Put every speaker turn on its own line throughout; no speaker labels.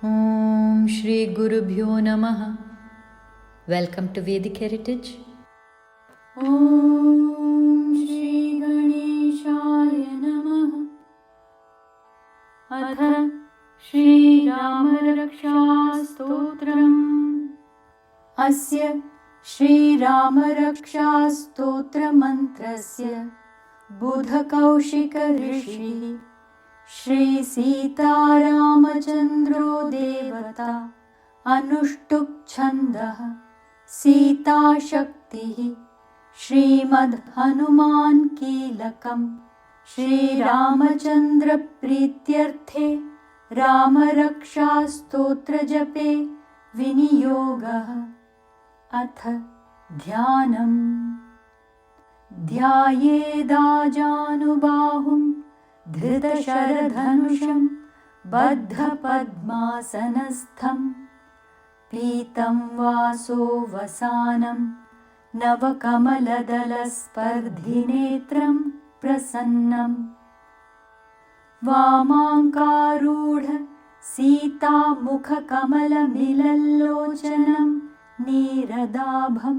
Om Shri Gurubhyo Namaha. Welcome to Vedic Heritage.
Om Shri Ganeshaya Namaha. Atha Shri Ramaraksha Stotram. Asya Shri Ramaraksha Stotra Mantrasya Buddha Kaushika Rishi Shri Sita Ramachandro Devata Anushtup Chandah Sita Shakti Shrimad Hanuman Kilakam Shri Ramachandra Prityarthe Ramaraksha Stotra Jape Viniyogah. अथ ध्यानम् ध्यायेदाजानुबाहुं धृतशरधनुषं बद्धपद्मासनस्थं पीतं वासो वसानं नवकमलदलस्पर्धिनेत्रं प्रसन्नं वामाङ्कारूढ सीतामुखकमलमिलल्लोचनं नीरदाभं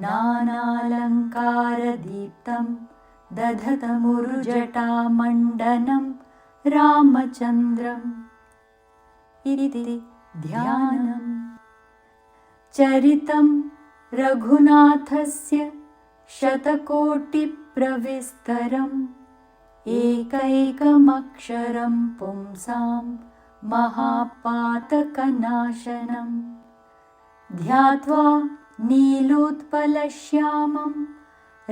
नानालङ्कारदीप्तं दधतमुरुजटामण्डनं रामचन्द्रम् इति ध्यानम्। चरितं रघुनाथस्य शतकोटिप्रविस्तरम् एकैकमक्षरं पुंसां महापातकनाशनम् ध्यात्वा नीलोत्पलश्यामं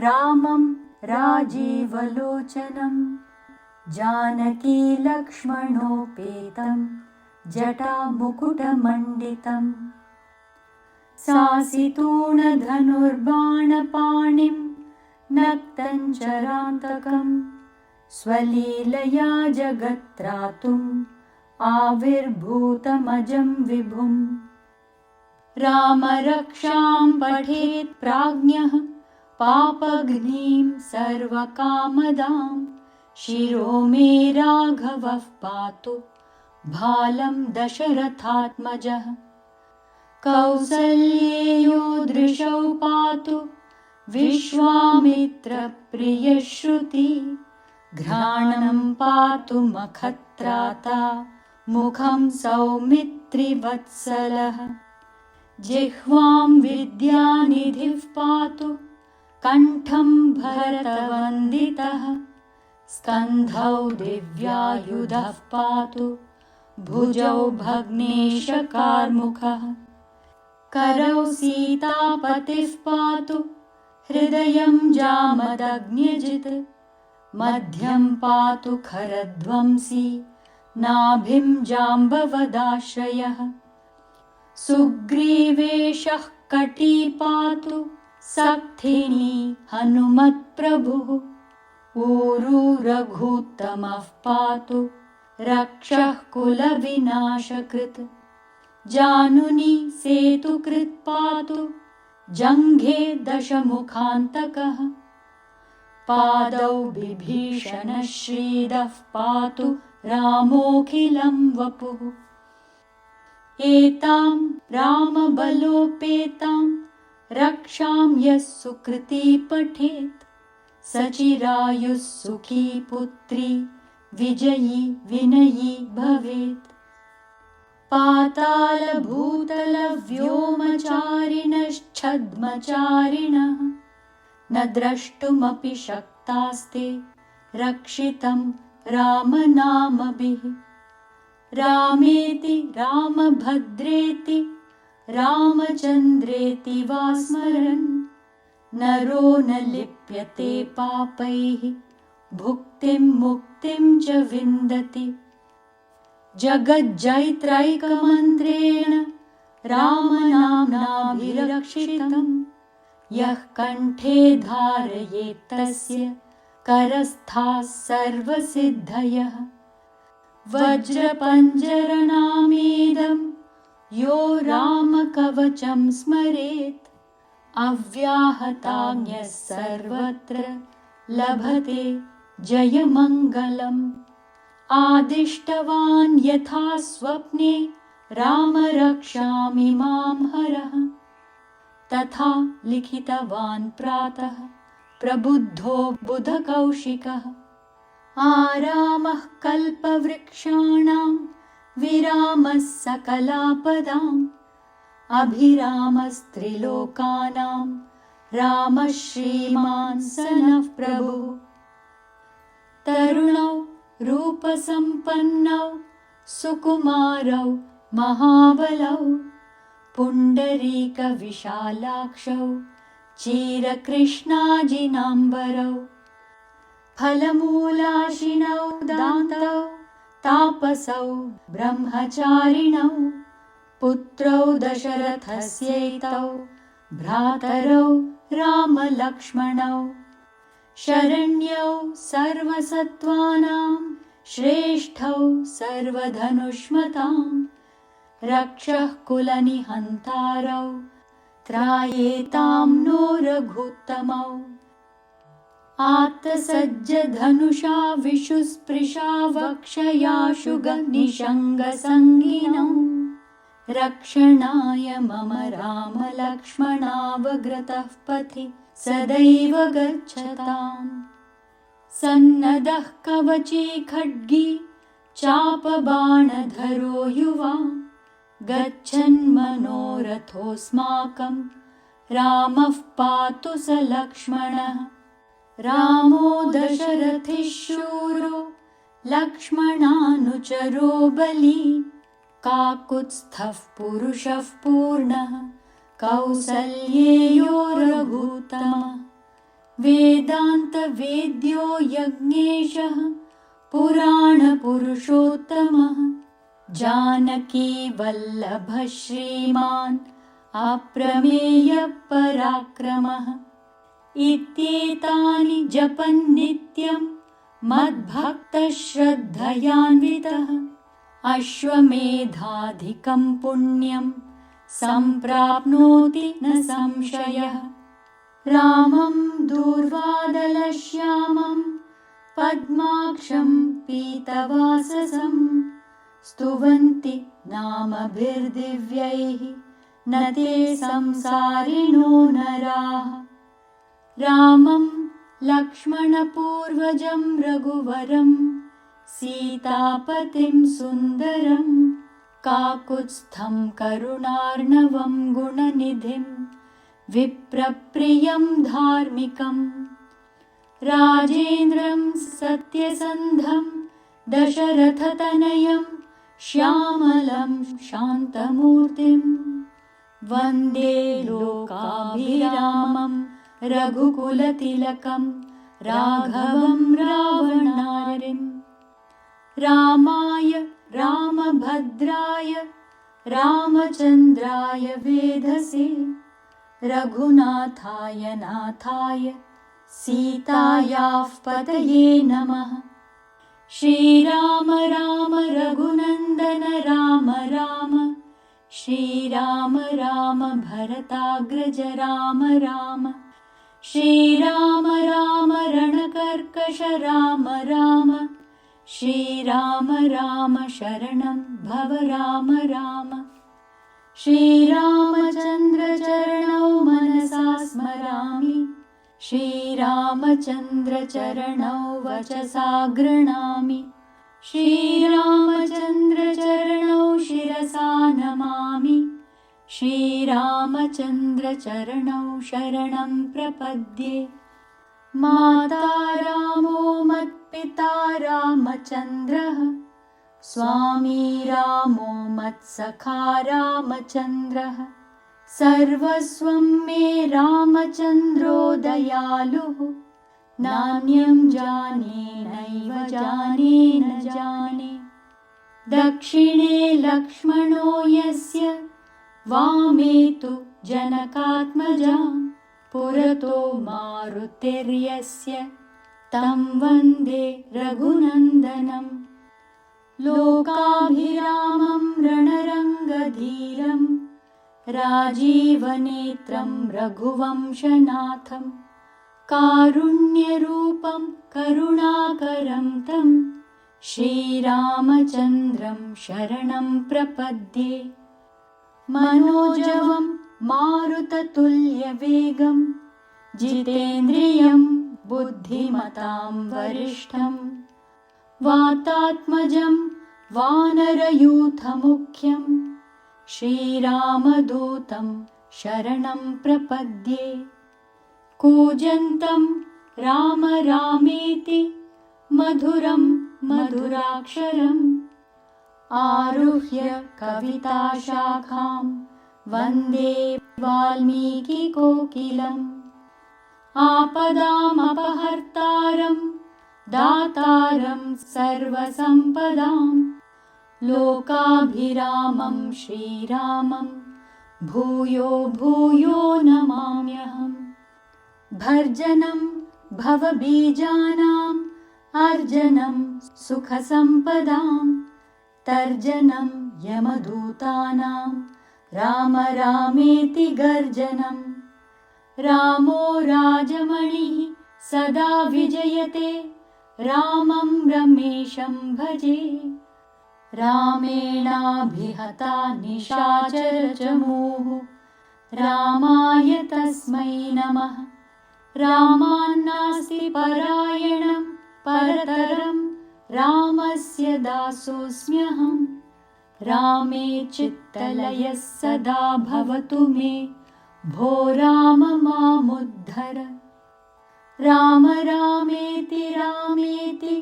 रामं राजीवलोचनं जानकीलक्ष्मणोपेतं जटामुकुटमण्डितं सासितूणधनुर्बाणपाणिं नक्तञ्चरान्तकं स्वलीलया जगत्त्रातुम् आविर्भूतमजं विभुम् रामरक्षां पठेत् प्राज्ञः पापघ्नीं सर्वकामदां शिरो मे राघवः पातु भालं दशरथात्मजः कौसल्येयो दृशौ पातु विश्वामित्रप्रियश्रुति घ्राणं पातु मखत्राता मुखं सौमित्रिवत्सलः जिह्वां विद्यानिधिः पातु कण्ठं भरतवन्दितः स्कन्धौ दिव्यायुधः पातु भुजौ भग्नेशकार्मुकः करौ सीतापतिः पातु हृदयं जामदग्न्यजित् मध्यं पातु खरध्वंसी नाभिं जाम्बवदाश्रयः सुग्रीवेशः कटी पातु सक्थिनी हनुमत्प्रभुः ऊरू रघुत्तमः पातु रक्षः कुलविनाशकृत् जानुनी सेतुकृत् पातु जङ्घे दशमुखान्तकः पादौ बिभीषणश्रीदः पातु रामोऽखिलं वपुः एतां रामबलोपेतां रक्षां यः सुकृती पठेत् सचिरायुः सुखी पुत्री विजयी विनयी भवेत् पातालभूतलव्योमचारिणश्छद्मचारिणः न द्रष्टुमपि शक्तास्ते रक्षितं रामनामभिः रामेति रामभद्रेति रामचन्द्रेति वा स्मरन् नरो न लिप्यते पापैः भुक्तिं मुक्तिं च विन्दति जगज्जैत्रैकमन्त्रेण रामनाम्नाभिरक्षितं यः कण्ठे धारयेत् तस्य करस्थाः सर्वसिद्धयः वज्रपञ्जरनामेदं यो रामकवचं स्मरेत् अव्याहताज्ञः सर्वत्र लभते जयमङ्गलम् आदिष्टवान् यथा स्वप्ने राम रक्षामि मां हरः, तथा लिखितवान् प्रातः प्रबुद्धो बुधकौशिकः। आरामः कल्पवृक्षाणां विरामः सकलापदाम्, अभिरामस्त्रिलोकानां रामः श्रीमान् स नः प्रभुः। तरुणौ रूपसम्पन्नौ सुकुमारौ महाबलौ, पुण्डरीकविशालाक्षौ चिरकृष्णाजिनाम्बरौ, फलमूलाशिनौ दान्तौ तापसौ ब्रह्मचारिणौ, पुत्रौ दशरथस्यैतौ भ्रातरौ रामलक्ष्मणौ, शरण्यौ सर्वसत्त्वानां श्रेष्ठौ सर्वधनुष्मतां, रक्षः कुलनिहन्तारौ त्रायेतां नो रघुत्तमौ। आत्तसज्जधनुषा विशुस्पृशा वक्षयाशुगनिषङ्गसङ्गिनौ, रक्षणाय मम रामलक्ष्मणावग्रतः पथि सदैव गच्छताम्। सन्नदः कवची खड्गी चापबाणधरो युवा, गच्छन्मनोरथोऽस्माकं रामः पातु स लक्ष्मणः। रामो दशरथिः शूरो लक्ष्मणानुचरो बली, काकुत्स्थः पुरुषः पूर्णः कौसल्येयो रघुत्तमः। वेदान्तवेद्यो यज्ञेशः पुराणपुरुषोत्तमः, जानकीवल्लभः श्रीमान् अप्रमेयः पराक्रमः। इत्येतानि जपन् नित्यं मद्भक्तः श्रद्धयान्वितः, अश्वमेधाधिकं पुण्यं सम्प्राप्नोति न संशयः। रामं दूर्वादलश्यामं पद्माक्षं पीतवाससं, स्तुवन्ति नामभिर्दिव्यैः न ते संसारिणो नराः। रामं लक्ष्मणपूर्वजं रघुवरं सीतापतिं सुन्दरं, काकुत्स्थं करुणार्णवं गुणनिधिं विप्रप्रियं धार्मिकं। राजेन्द्रं सत्यसन्धं दशरथतनयं श्यामलं शान्तमूर्तिं, वन्दे लोकाभिरामं रघुकुलतिलकं राघवं रावणारिम्। रामाय रामभद्राय रामचन्द्राय वेधसे, रघुनाथाय नाथाय सीतायाः पतये नमः। श्रीराम राम रघुनन्दन राम राम, श्रीराम राम भरताग्रज राम राम, श्रीराम राम रणकर्कश राम राम, श्रीराम राम शरणं भव राम राम। श्रीरामचन्द्र चरणौ मनसा स्मरामि, श्रीरामचन्द्र चरणौ वचसा गृह्णामि, श्रीरामचन्द्र चरणौ शिरसा नमामि, श्रीरामचन्द्र चरणौ शरणं प्रपद्ये। माता रामो मत्पिता रामचन्द्रः, स्वामी रामो मत्सखा रामचन्द्रः, सर्वस्वं मे रामचन्द्रो दयालुः, नान्यं जाने नैव जाने न जाने। दक्षिणे लक्ष्मणो यस्य, वामे तु जनकात्मजा, पुरतो मारुतिर्यस्य, तं वन्दे रघुनन्दनम्। लोकाभिरामं रणरङ्गधीरं, राजीवनेत्रं रघुवंशनाथं, कारुण्यरूपं करुणाकरं तं श्रीरामचन्द्रं शरणं प्रपद्ये मनोजवं मारुततुल्यवेगं जितेन्द्रियं बुद्धिमतां वरिष्ठं वातात्मजं वानरयूथमुख्यं श्रीरामदूतं शरणं प्रपद्ये कूजन्तं राम रामेति मधुरं मधुराक्षरम् आरुह्य कविताशाखां वन्दे वाल्मीकिकोकिलम् आपदामपहर्तारं दातारं सर्वसम्पदां लोकाभिरामं श्रीरामं भूयो भूयो नमाम्यहम् भर्जनं भवबीजानाम् अर्जनं सुखसम्पदां तर्जनं यमदूतानां राम रामेति गर्जनं रामो राजमणिः सदा विजयते रामं रमेशं भजे रामेणाभिहता निशाचरचमूः रामाय तस्मै नमः रामान्नास्ति परायणं परतरं रामस्य दासोऽस्म्यहम् रामे चित्तलयः सदा भवतु मे भो राम मामुद्धर राम रामेति रामेति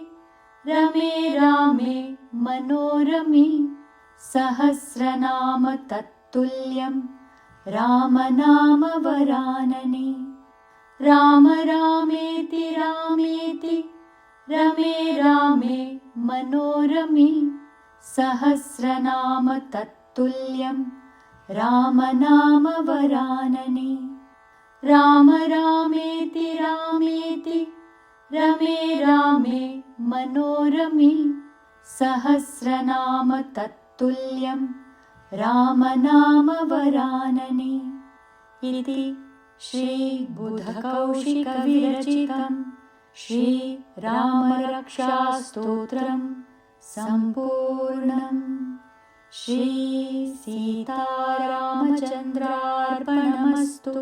रमे रामे मनोरमे सहस्रनाम तत्तुल्यं रामनाम वरानने राम रामेति रामेति रमे रामे मनोरमे सहस्रनाम तत्तुल्यं रामनाम वरानने राम रामेति रामेति रमे रामे मनोरमे सहस्रनाम तत्तुल्यं रामनाम वरानने इति श्रीबुधकौशिकविरचितं श्रीरामरक्षास्तोत्रं सम्पूर्णम् श्रीसीतारामचन्द्रार्पणमस्तु।